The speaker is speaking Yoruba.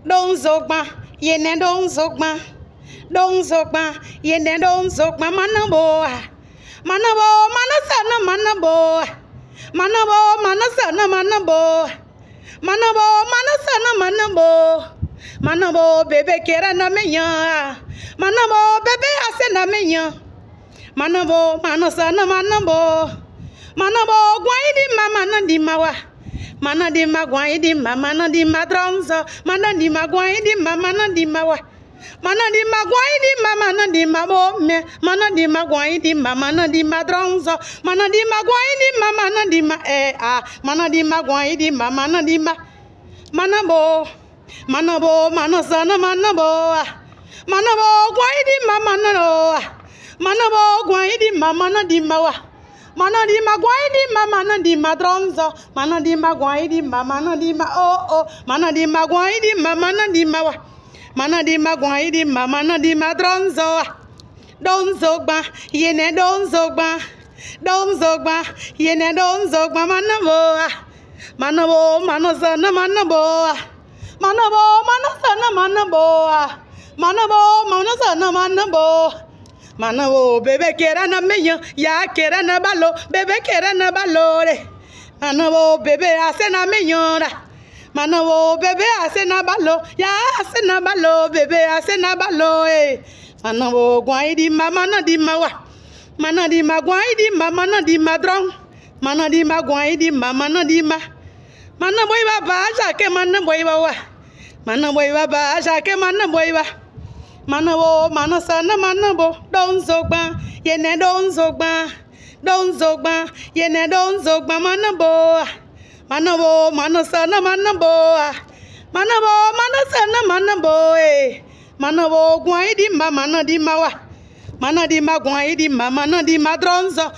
Don zogba, yene don zogba. Don zogba, yene don zogba. Manabo, manabo, manasana manabo. Manabo, manasana manabo. Manabo, manasana manabo. Manabo, bebe kera na menya. Manabo, bebe ase na menya. Manabo, manasana manabo. Manabo, guaidi mama na di mawa. Mana di ma guaidi mama na di madronzo. Mana di ma guaidi mama na di mawa. Mana di ma guaidi mama na di mabo me. Mana di ma guaidi mama na di madronzo. Mana di ma guaidi mama na di ma Mana di ma guaidi mama na di ma. Manabo, manabo, manasana manabo. Manabo, guaidi mama na no. Manabo, guaidi mama na di mawa. Mana di ma guaidi mama na di madronzo. Mana di ma guaidi mama na di ma Mana di ma guaidi mama na di mawa. Mana di ma guaidi mama na di madronzo. Don zogba, yene don zogba. Don zogba, yene don zogba. Manabo, manabo, manasana manabo. Manabo, manasana manabo. Manabo, manasana manabo. Manabo, bebe kera na meyo, ya kera na balo, bebe kera na balore. Manabo, bebe ase na meyo ra. Manabo, bebe ase na balo, ya ase na balo, bebe ase na balo Manabo, guaidi mama na di mawa. Mana di ma guaidi mama na di madrong. Mana di ma guaidi mama na di ma. Mana boy baba jake mana boy bawa. Mana boy baba jake mana boy ba. Manabo, manasana manabo, don zogba, yene don zogba, don zogba, yene don zogba, manabo, manabo, manasana manabo, manabo, manasana manabo, manabo, guaidi mama na di mawa, mana di ma guaidi mama na di madronzo.